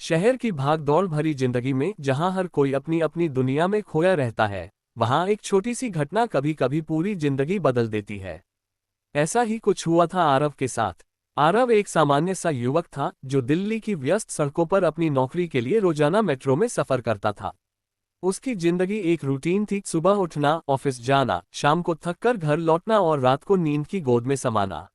शहर की भाग दौड़ भरी जिंदगी में जहां हर कोई अपनी अपनी दुनिया में खोया रहता है, वहां एक छोटी सी घटना कभी कभी पूरी जिंदगी बदल देती है। ऐसा ही कुछ हुआ था आरव के साथ। आरव एक सामान्य सा युवक था जो दिल्ली की व्यस्त सड़कों पर अपनी नौकरी के लिए रोजाना मेट्रो में सफर करता था। उसकी जिंदगी एक रूटीन थी, सुबह उठना, ऑफिस जाना, शाम को थककर घर लौटना और रात को नींद की गोद में समाना।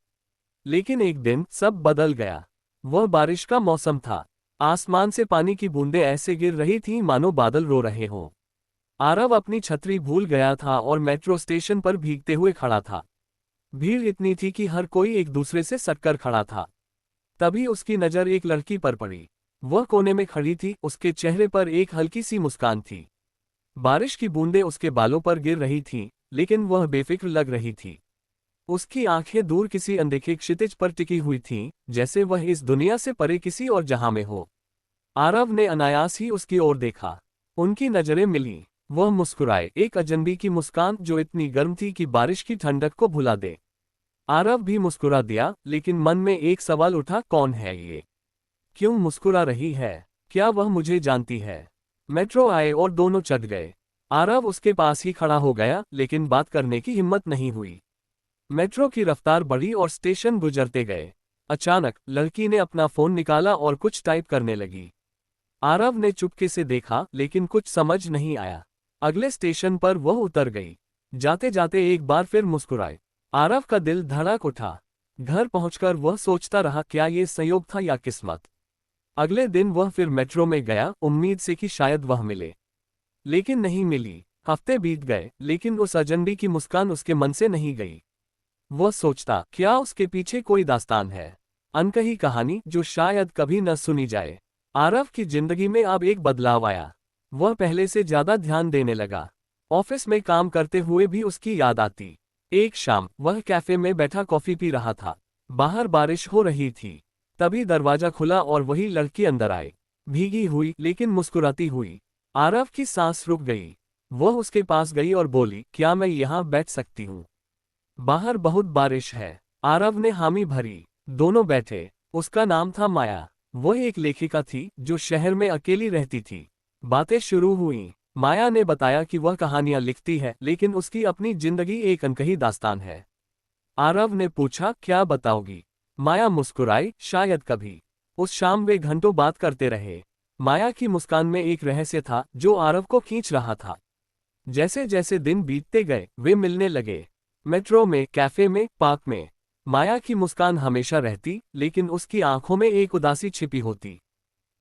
लेकिन एक दिन सब बदल गया। वह बारिश का मौसम था। आसमान से पानी की बूंदें ऐसे गिर रही थीं मानो बादल रो रहे हों। आरव अपनी छतरी भूल गया था और मेट्रो स्टेशन पर भीगते हुए खड़ा था। भीड़ इतनी थी कि हर कोई एक दूसरे से सटकर खड़ा था। तभी उसकी नज़र एक लड़की पर पड़ी। वह कोने में खड़ी थी, उसके चेहरे पर एक हल्की सी मुस्कान थी। बारिश की बूंदें उसके बालों पर गिर रही थीं, लेकिन वह बेफिक्र लग रही थी। उसकी आंखें दूर किसी अनदेखे क्षितिज पर टिकी हुई थीं, जैसे वह इस दुनिया से परे किसी और जहां में हो। आरव ने अनायास ही उसकी ओर देखा। उनकी नजरें मिलीं। वह मुस्कुराए, एक अजनबी की मुस्कान जो इतनी गर्म थी कि बारिश की ठंडक को भुला दे। आरव भी मुस्कुरा दिया, लेकिन मन में एक सवाल उठा, कौन है ये? क्यों मुस्कुरा रही है? क्या वह मुझे जानती है? मेट्रो आए और दोनों चढ़ गए। आरव उसके पास ही खड़ा हो गया, लेकिन बात करने की हिम्मत नहीं हुई। मेट्रो की रफ्तार बढ़ी और स्टेशन गुजरते गए। अचानक लड़की ने अपना फोन निकाला और कुछ टाइप करने लगी। आरव ने चुपके से देखा, लेकिन कुछ समझ नहीं आया। अगले स्टेशन पर वह उतर गई। जाते जाते एक बार फिर मुस्कुराए। आरव का दिल धड़क उठा। घर पहुंचकर वह सोचता रहा, क्या ये संयोग था या किस्मत। अगले दिन वह फिर मेट्रो में गया, उम्मीद से कि शायद वह मिले, लेकिन नहीं मिली। हफ्ते बीत गए, लेकिन उस अजनबी की मुस्कान उसके मन से नहीं गई। वह सोचता, क्या उसके पीछे कोई दास्तान है, अनकही कहानी जो शायद कभी न सुनी जाए। आरव की जिंदगी में अब एक बदलाव आया। वह पहले से ज्यादा ध्यान देने लगा। ऑफिस में काम करते हुए भी उसकी याद आती। एक शाम वह कैफे में बैठा कॉफी पी रहा था। बाहर बारिश हो रही थी। तभी दरवाजा खुला और वही लड़की अंदर आई, भीगी हुई लेकिन मुस्कुराती हुई। आरव की सांस रुक गई। वह उसके पास गई और बोली, क्या मैं यहाँ बैठ सकती हूँ? बाहर बहुत बारिश है। आरव ने हामी भरी। दोनों बैठे। उसका नाम था माया। वह एक लेखिका थी जो शहर में अकेली रहती थी। बातें शुरू हुईं। माया ने बताया कि वह कहानियां लिखती है, लेकिन उसकी अपनी जिंदगी एक अनकही दास्तान है। आरव ने पूछा, क्या बताओगी? माया मुस्कुराई, शायद कभी। उस शाम वे घंटों बात करते रहे। माया की मुस्कान में एक रहस्य था जो आरव को खींच रहा था। जैसे जैसे दिन बीतते गए वे मिलने लगे। मेट्रो में, कैफे में, पार्क में। माया की मुस्कान हमेशा रहती, लेकिन उसकी आंखों में एक उदासी छिपी होती।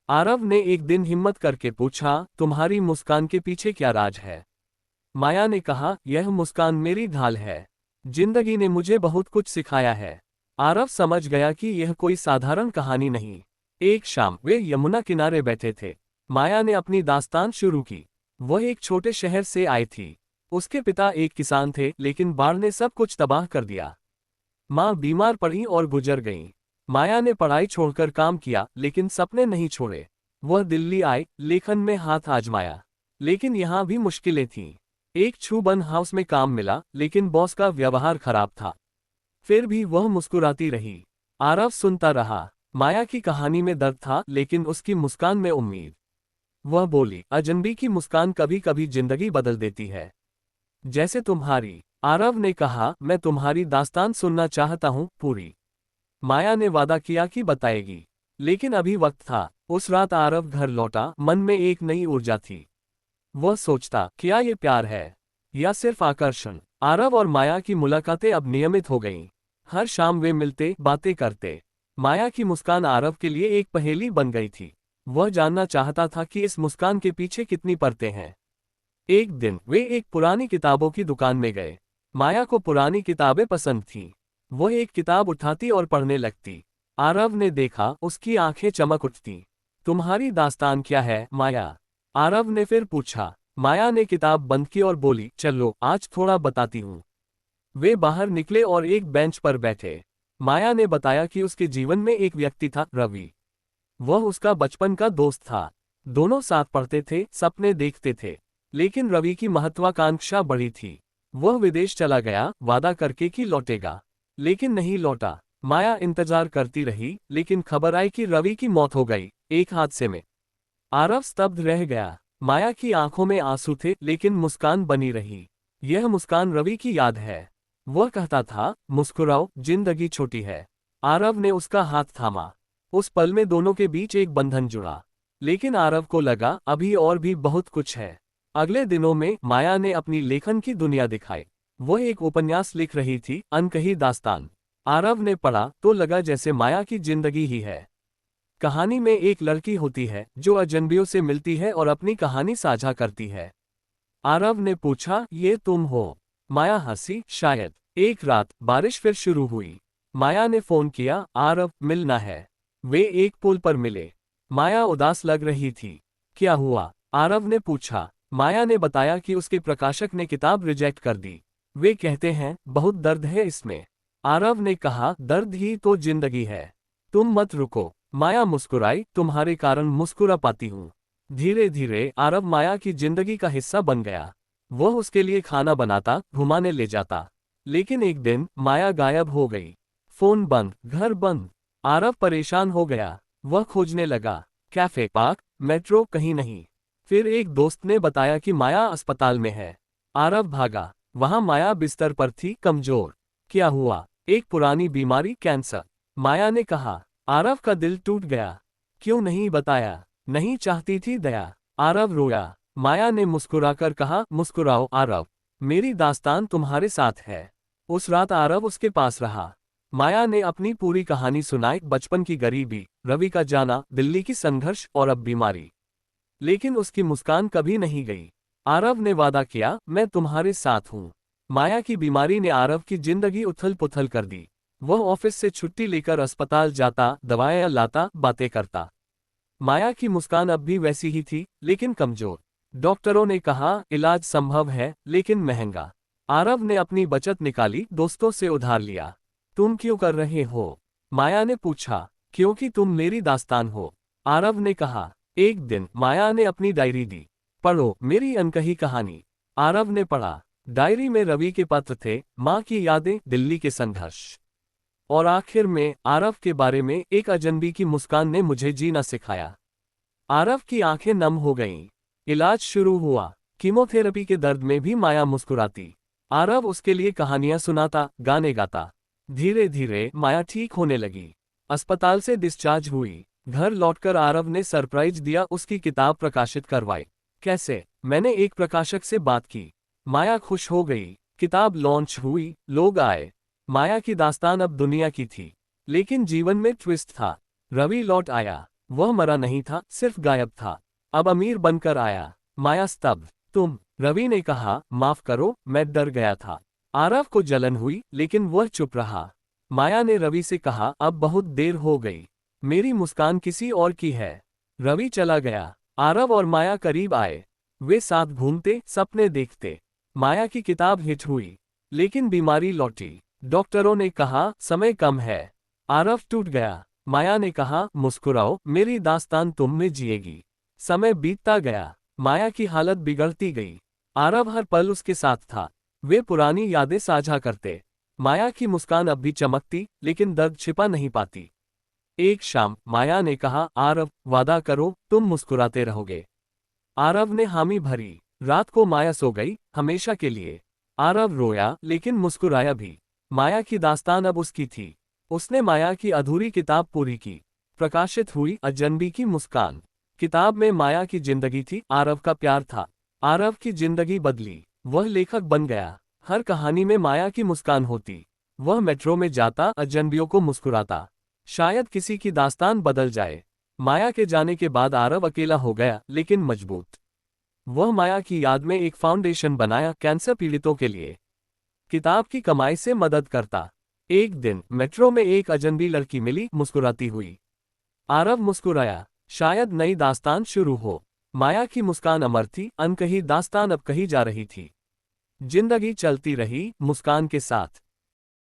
आरव ने एक दिन हिम्मत करके पूछा, तुम्हारी मुस्कान के पीछे क्या राज है? माया ने कहा, यह मुस्कान मेरी ढाल है। जिंदगी ने मुझे बहुत कुछ सिखाया है। आरव समझ गया कि यह कोई साधारण कहानी नहीं। एक शाम वे यमुना किनारे बैठे थे। माया ने अपनी दास्तान शुरू की। वह एक छोटे शहर से आई थी। उसके पिता एक किसान थे, लेकिन बाढ़ ने सब कुछ तबाह कर दिया। माँ बीमार पड़ी और गुजर गईं। माया ने पढ़ाई छोड़कर काम किया, लेकिन सपने नहीं छोड़े। वह दिल्ली आई, लेखन में हाथ आजमाया, लेकिन यहाँ भी मुश्किलें थीं। एक छू-बंद हाउस में काम मिला, लेकिन बॉस का व्यवहार खराब था। फिर भी वह मुस्कुराती रही। आरव सुनता रहा। माया की कहानी में दर्द था, लेकिन उसकी मुस्कान में उम्मीद। वह बोली, अजनबी की मुस्कान कभी कभी जिंदगी बदल देती है, जैसे तुम्हारी। आरव ने कहा, मैं तुम्हारी दास्तान सुनना चाहता हूँ, पूरी। माया ने वादा किया कि बताएगी, लेकिन अभी वक्त था। उस रात आरव घर लौटा, मन में एक नई ऊर्जा थी। वह सोचता, क्या ये प्यार है या सिर्फ आकर्षण? आरव और माया की मुलाकातें अब नियमित हो गईं। हर शाम वे मिलते, बातें करते। माया की मुस्कान आरव के लिए एक पहेली बन गई थी। वह जानना चाहता था कि इस मुस्कान के पीछे कितनी परतें हैं। एक दिन वे एक पुरानी किताबों की दुकान में गए। माया को पुरानी किताबें पसंद थीं। वह एक किताब उठाती और पढ़ने लगती। आरव ने देखा, उसकी आंखें चमक उठती। तुम्हारी दास्तान क्या है, माया? आरव ने फिर पूछा। माया ने किताब बंद की और बोली, चलो आज थोड़ा बताती हूँ। वे बाहर निकले और एक बेंच पर बैठे। माया ने बताया कि उसके जीवन में एक व्यक्ति था, रवि। वह उसका बचपन का दोस्त था। दोनों साथ पढ़ते थे, सपने देखते थे। लेकिन रवि की महत्वाकांक्षा बड़ी थी। वह विदेश चला गया, वादा करके कि लौटेगा, लेकिन नहीं लौटा। माया इंतजार करती रही, लेकिन खबर आई कि रवि की मौत हो गई, एक हादसे में। आरव स्तब्ध रह गया। माया की आंखों में आंसू थे लेकिन मुस्कान बनी रही। यह मुस्कान रवि की याद है। वह कहता था, मुस्कुराओ, जिंदगी छोटी है। आरव ने उसका हाथ थामा। उस पल में दोनों के बीच एक बंधन जुड़ा। लेकिन आरव को लगा अभी और भी बहुत कुछ है। अगले दिनों में माया ने अपनी लेखन की दुनिया दिखाई। वह एक उपन्यास लिख रही थी, अनकही दास्तान। आरव ने पढ़ा तो लगा जैसे माया की जिंदगी ही है। कहानी में एक लड़की होती है जो अजनबियों से मिलती है और अपनी कहानी साझा करती है। आरव ने पूछा, ये तुम हो? माया हंसी, शायद। एक रात बारिश फिर शुरू हुई। माया ने फोन किया, आरव, मिलना है। वे एक पुल पर मिले। माया उदास लग रही थी। क्या हुआ? आरव ने पूछा। माया ने बताया कि उसके प्रकाशक ने किताब रिजेक्ट कर दी। वे कहते हैं बहुत दर्द है इसमें। आरव ने कहा, दर्द ही तो जिंदगी है। तुम मत रुको। माया मुस्कुराई, तुम्हारे कारण मुस्कुरा पाती हूँ। धीरे धीरे आरव माया की जिंदगी का हिस्सा बन गया। वह उसके लिए खाना बनाता, घुमाने ले जाता। लेकिन एक दिन माया गायब हो गई। फोन बंद, घर बंद। आरव परेशान हो गया। वह खोजने लगा, कैफे, पार्क, मेट्रो, कहीं नहीं। फिर एक दोस्त ने बताया कि माया अस्पताल में है। आरव भागा। वहां माया बिस्तर पर थी, कमजोर। क्या हुआ? एक पुरानी बीमारी, कैंसर। माया ने कहा। आरव का दिल टूट गया। क्यों नहीं बताया? नहीं चाहती थी दया। आरव रोया। माया ने मुस्कुराकर कहा, मुस्कुराओ आरव, मेरी दास्तान तुम्हारे साथ है। उस रात आरव उसके पास रहा। माया ने अपनी पूरी कहानी सुनाई, बचपन की गरीबी, रवि का जाना, दिल्ली की संघर्ष और अब बीमारी। लेकिन उसकी मुस्कान कभी नहीं गई। आरव ने वादा किया, मैं तुम्हारे साथ हूँ। माया की बीमारी ने आरव की जिंदगी उथल पुथल कर दी। वह ऑफिस से छुट्टी लेकर अस्पताल जाता, दवाएं लाता, बातें करता। माया की मुस्कान अब भी वैसी ही थी, लेकिन कमजोर। डॉक्टरों ने कहा, इलाज संभव है लेकिन महंगा। आरव ने अपनी बचत निकाली, दोस्तों से उधार लिया। तुम क्यों कर रहे हो? माया ने पूछा। क्योंकि तुम मेरी दास्तान हो। आरव ने कहा। एक दिन माया ने अपनी डायरी दी। पढ़ो, मेरी अनकही कहानी। आरव ने पढ़ा। डायरी में रवि के पत्र थे, माँ की यादें, दिल्ली के संघर्ष और आखिर में आरव के बारे में एक अजनबी की मुस्कान ने मुझे जीना सिखाया। आरव की आंखें नम हो गईं। इलाज शुरू हुआ। कीमोथेरेपी के दर्द में भी माया मुस्कुराती। आरव उसके लिए कहानियां सुनाता, गाने गाता। धीरे धीरे माया ठीक होने लगी। अस्पताल से डिस्चार्ज हुई। घर लौटकर आरव ने सरप्राइज दिया, उसकी किताब प्रकाशित करवाई। कैसे? मैंने एक प्रकाशक से बात की। माया खुश हो गई। किताब लॉन्च हुई, लोग आए। माया की दास्तान अब दुनिया की थी। लेकिन जीवन में ट्विस्ट था। रवि लौट आया। वह मरा नहीं था, सिर्फ गायब था। अब अमीर बनकर आया। माया स्तब्ध। तुम? रवि ने कहा, माफ करो, मैं डर गया था। आरव को जलन हुई, लेकिन वह चुप रहा। माया ने रवि से कहा, अब बहुत देर हो गई। मेरी मुस्कान किसी और की है। रवि चला गया। आरव और माया करीब आए। वे साथ घूमते, सपने देखते। माया की किताब हिट हुई। लेकिन बीमारी लौटी। डॉक्टरों ने कहा, समय कम है। आरव टूट गया। माया ने कहा, मुस्कुराओ, मेरी दास्तान तुम में जिएगी। समय बीतता गया। माया की हालत बिगड़ती गई। आरव हर पल उसके साथ था। वे पुरानी यादें साझा करते। माया की मुस्कान अब भी चमकती, लेकिन दर्द छिपा नहीं पाती। एक शाम माया ने कहा, आरव, वादा करो, तुम मुस्कुराते रहोगे। आरव ने हामी भरी। रात को माया सो गई, हमेशा के लिए। आरव रोया, लेकिन मुस्कुराया भी। माया की दास्तान अब उसकी थी। उसने माया की अधूरी किताब पूरी की। प्रकाशित हुई, अजनबी की मुस्कान। किताब में माया की जिंदगी थी, आरव का प्यार था। आरव की जिंदगी बदली। वह लेखक बन गया। हर कहानी में माया की मुस्कान होती। वह मेट्रो में जाता, अजनबियों को मुस्कुराता। शायद किसी की दास्तान बदल जाए। माया के जाने के बाद आरव अकेला हो गया, लेकिन मजबूत। वह माया की याद में एक फाउंडेशन बनाया, कैंसर पीड़ितों के लिए। किताब की कमाई से मदद करता। एक दिन मेट्रो में एक अजनबी लड़की मिली, मुस्कुराती हुई। आरव मुस्कुराया। शायद नई दास्तान शुरू हो। माया की मुस्कान अमर थी, अनकही दास्तान अब कही जा रही थी। जिंदगी चलती रही, मुस्कान के साथ।